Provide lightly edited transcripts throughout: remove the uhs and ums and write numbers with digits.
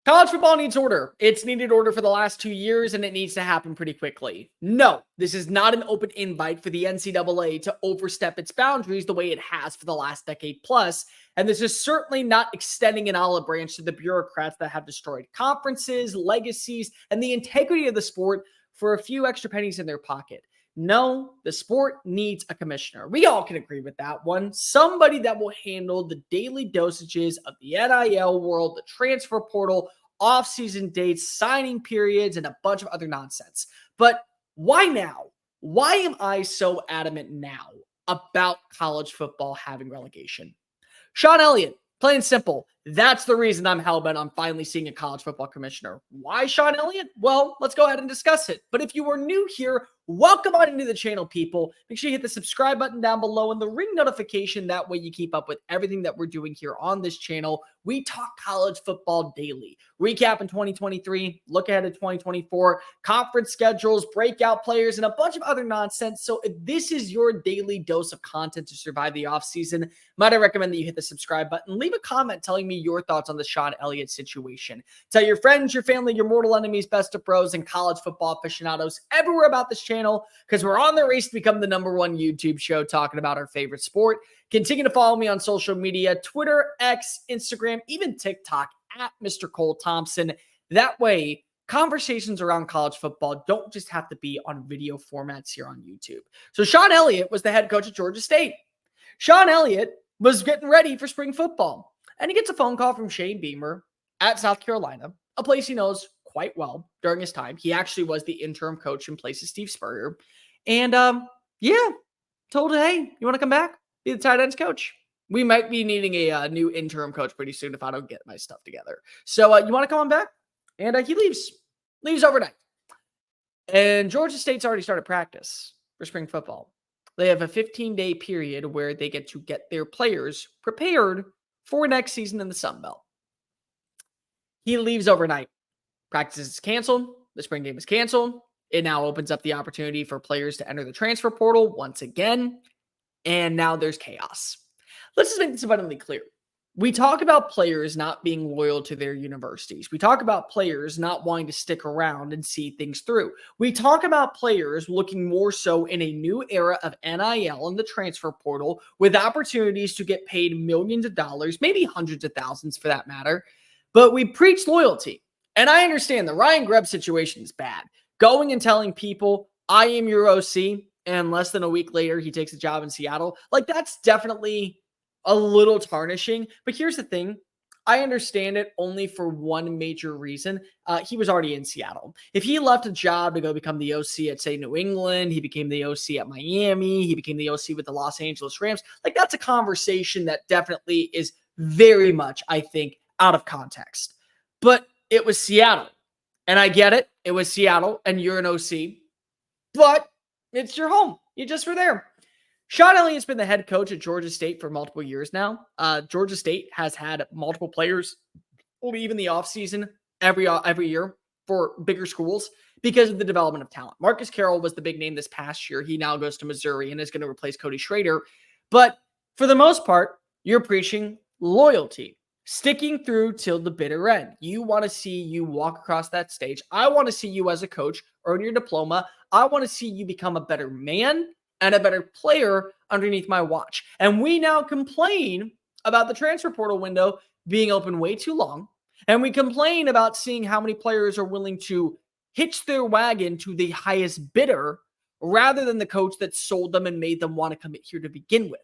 College football needs order. It's needed order for the last 2 years, and it needs to happen pretty quickly. No, this is not an open invite for the NCAA to overstep its boundaries the way it has for the last decade plus. And this is certainly not extending an olive branch to the bureaucrats that have destroyed conferences, legacies, and the integrity of the sport for a few extra pennies in their pocket. No, the sport needs a commissioner. We all can agree with that one. Somebody that will handle the daily dosages of the NIL world, the transfer portal, off-season dates, signing periods, and a bunch of other nonsense. But why now? Why am I so adamant now about college football having relegation? Shawn Elliott, plain and simple. That's the reason I'm hellbent on finally seeing a college football commissioner. Why Shawn Elliott? Well, let's go ahead and discuss it. But if you are new here, welcome on into the channel, people. Make sure you hit the subscribe button down below and the ring notification. That way you keep up with everything that we're doing here on this channel. We talk college football daily. Recap in 2023, look ahead at 2024, conference schedules, breakout players, and a bunch of other nonsense. So if this is your daily dose of content to survive the offseason, might I recommend that you hit the subscribe button. Leave a comment telling me your thoughts on the Shawn Elliott situation. Tell your friends, your family, your mortal enemies, best of bros, and college football aficionados everywhere about this channel, because we're on the race to become the #1 YouTube show talking about our favorite sport. Continue to follow me on social media, Twitter, X, Instagram, even TikTok at Mr. Cole Thompson. That way, conversations around college football don't just have to be on video formats here on YouTube. So Shawn Elliott was the head coach at Georgia State. Shawn Elliott was getting ready for spring football, and he gets a phone call from Shane Beamer at South Carolina, a place he knows quite well during his time. He actually was the interim coach in place of Steve Spurrier. And told him, hey, you want to come back? Be the tight ends coach. We might be needing a new interim coach pretty soon if I don't get my stuff together. So you want to come on back? And he leaves overnight. And Georgia State's already started practice for spring football. They have a 15-day period where they get to get their players prepared for next season in the Sun Belt. He leaves overnight. Practice is canceled. The spring game is canceled. It now opens up the opportunity for players to enter the transfer portal once again. And now there's chaos. Let's just make this abundantly clear. We talk about players not being loyal to their universities. We talk about players not wanting to stick around and see things through. We talk about players looking more so in a new era of NIL and the transfer portal with opportunities to get paid millions of dollars, maybe hundreds of thousands for that matter. But we preach loyalty. And I understand the Ryan Grubb situation is bad. Going and telling people, I am your OC, and less than a week later, he takes a job in Seattle. Like, that's definitely a little tarnishing. But here's the thing. I understand it only for one major reason. He was already in Seattle. If he left a job to go become the OC at, say, New England, he became the OC at Miami, he became the OC with the Los Angeles Rams, like, that's a conversation that definitely is very much, I think, out of context. But it was Seattle. And I get it. It was Seattle, and you're an OC. But it's your home. You just were there. Shawn Elliott's been the head coach at Georgia State for multiple years now. Georgia State has had multiple players leave in the offseason every year for bigger schools because of the development of talent. Marcus Carroll was the big name this past year. He now goes to Missouri and is going to replace Cody Schrader. But for the most part, you're preaching loyalty, sticking through till the bitter end. You want to see you walk across that stage. I want to see you as a coach earn your diploma. I want to see you become a better man and a better player underneath my watch. And we now complain about the transfer portal window being open way too long. And we complain about seeing how many players are willing to hitch their wagon to the highest bidder rather than the coach that sold them and made them want to commit here to begin with.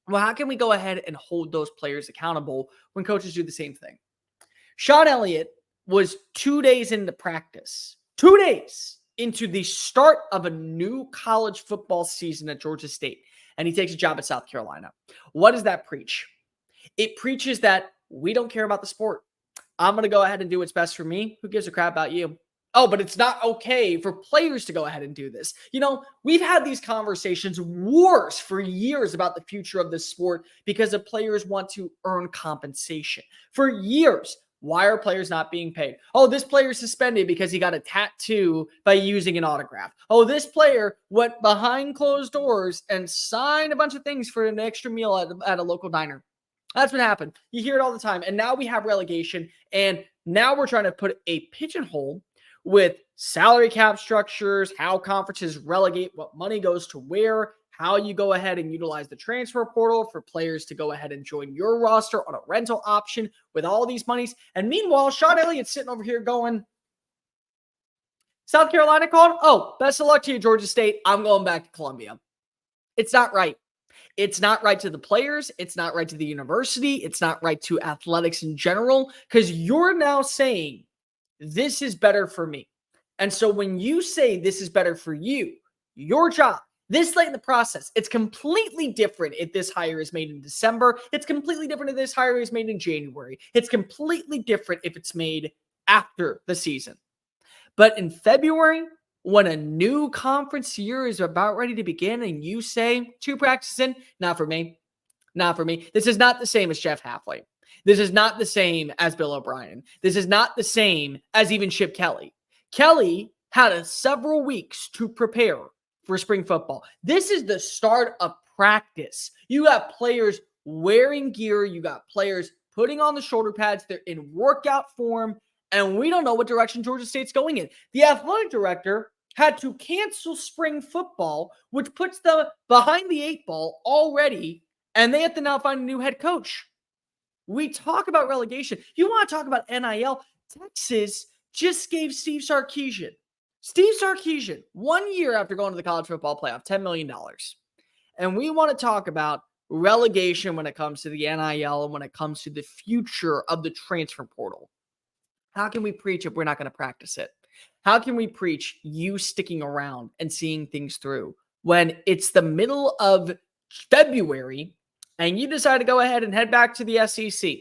Well, how can we go ahead and hold those players accountable when coaches do the same thing? Shawn Elliott was 2 days into practice, 2 days into the start of a new college football season at Georgia State, and he takes a job at South Carolina. What does that preach? It preaches that we don't care about the sport. I'm going to go ahead and do what's best for me. Who gives a crap about you? Oh, but it's not okay for players to go ahead and do this. You know, we've had these conversations, wars for years about the future of this sport because the players want to earn compensation. For years, why are players not being paid? Oh, this player is suspended because he got a tattoo by using an autograph. Oh, this player went behind closed doors and signed a bunch of things for an extra meal at a local diner. That's what happened. You hear it all the time. And now we have relegation, and Now we're trying to put a pigeonhole with salary cap structures, how conferences relegate what money goes to where, how you go ahead and utilize the transfer portal for players to go ahead and join your roster on a rental option with all these monies. And meanwhile, Shawn Elliott's sitting over here going, South Carolina called? Oh, best of luck to you, Georgia State. I'm going back to Columbia. It's not right. It's not right to the players. It's not right to the university. It's not right to athletics in general, because you're now saying this is better for me. And so when you say this is better for you, your job, this late in the process, it's completely different if this hire is made in December. It's completely different if this hire is made in January. It's completely different if it's made after the season. But in February, when a new conference year is about ready to begin and you say 2 practices in, not for me. Not for me. This is not the same as Jeff Hafley. This is not the same as Bill O'Brien. This is not the same as even Chip Kelly. Kelly had several weeks to prepare for spring football. This is the start of practice. You got players wearing gear. You got players putting on the shoulder pads. They're in workout form. And we don't know what direction Georgia State's going in. The athletic director had to cancel spring football, which puts them behind the 8 ball already, and they have to now find a new head coach. We talk about relegation. You want to talk about NIL? Texas just gave Steve Sarkisian, 1 year after going to the college football playoff, $10 million. And we want to talk about relegation when it comes to the NIL and when it comes to the future of the transfer portal. How can we preach if we're not going to practice it? How can we preach you sticking around and seeing things through when it's the middle of February and you decide to go ahead and head back to the SEC?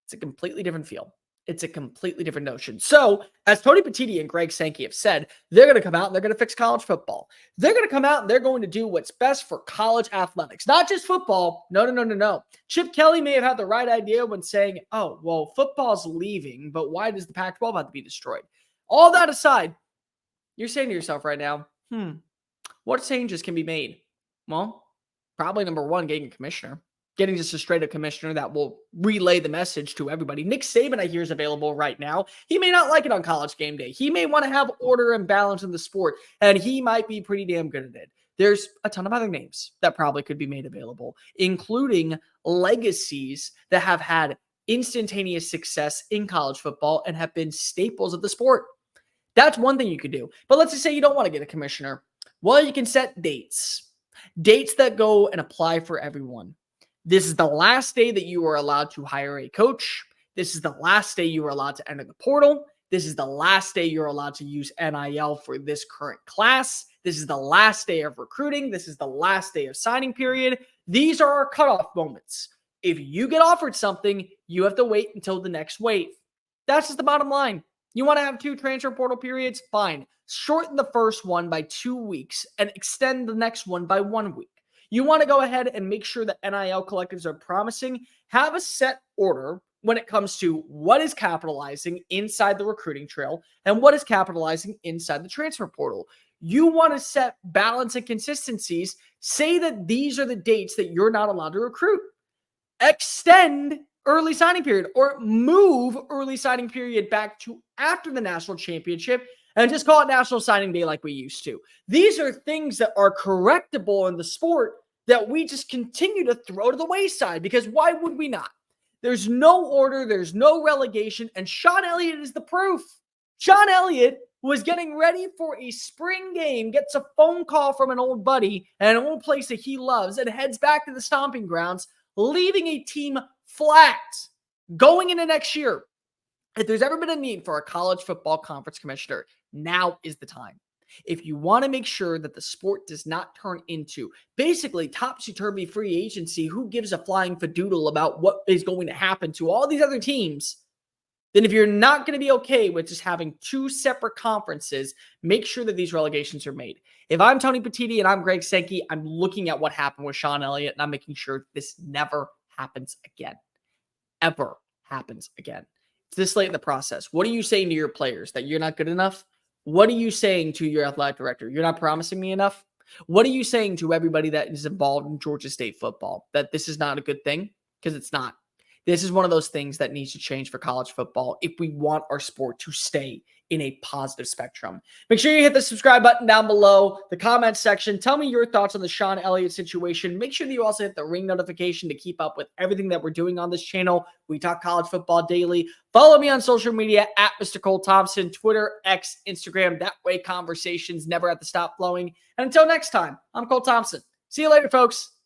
It's a completely different feel. It's a completely different notion. So, as Tony Petitti and Greg Sankey have said, they're going to come out and they're going to fix college football. They're going to come out and they're going to do what's best for college athletics, not just football. No. Chip Kelly may have had the right idea when saying, oh, well, football's leaving, but why does the Pac-12 have to be destroyed? All that aside, you're saying to yourself right now, what changes can be made? Well, probably number one, getting a commissioner. Getting just a straight-up commissioner that will relay the message to everybody. Nick Saban, I hear, is available right now. He may not like it on College Game Day. He may want to have order and balance in the sport, and he might be pretty damn good at it. There's a ton of other names that probably could be made available, including legacies that have had instantaneous success in college football and have been staples of the sport. That's one thing you could do. But let's just say you don't want to get a commissioner. Well, you can set dates that go and apply for everyone. This is the last day that you are allowed to hire a coach. This is the last day you are allowed to enter the portal. This is the last day you're allowed to use NIL for this current class. This is the last day of recruiting. This is the last day of signing period. These are our cutoff moments. If you get offered something, you have to wait until the next wave. That's just the bottom line. You want to have 2 transfer portal periods? Fine. Shorten the first one by 2 weeks and extend the next one by 1 week. You want to go ahead and make sure that NIL collectives are promising. Have a set order when it comes to what is capitalizing inside the recruiting trail and what is capitalizing inside the transfer portal. You want to set balance and consistencies. Say that these are the dates that you're not allowed to recruit. Extend early signing period or move early signing period back to after the national championship and just call it National Signing Day like we used to. These are things that are correctable in the sport that we just continue to throw to the wayside, because why would we not? There's no order, there's no relegation, and Shawn Elliott is the proof. Shawn Elliott was getting ready for a spring game, gets a phone call from an old buddy and an old place that he loves, and heads back to the stomping grounds, leaving a team flat going into next year. If there's ever been a need for a college football conference commissioner, now is the time. If you want to make sure that the sport does not turn into basically topsy-turvy free agency, who gives a flying fadoodle about what is going to happen to all these other teams, then if you're not going to be okay with just having 2 separate conferences, make sure that these relegations are made. If I'm Tony Petitti and I'm Greg Sankey, I'm looking at what happened with Shawn Elliott and I'm making sure this never happens again. Ever happens again. It's this late in the process. What are you saying to your players? That you're not good enough? What are you saying to your athletic director? You're not promising me enough? What are you saying to everybody that is involved in Georgia State football? That this is not a good thing? Because it's not. This is one of those things that needs to change for college football if we want our sport to stay in a positive spectrum. Make sure you hit the subscribe button down below, the comment section. Tell me your thoughts on the Shawn Elliott situation. Make sure that you also hit the ring notification to keep up with everything that we're doing on this channel. We talk college football daily. Follow me on social media at Mr. Cole Thompson, Twitter, X, Instagram. That way conversations never have to stop flowing. And until next time, I'm Cole Thompson. See you later, folks.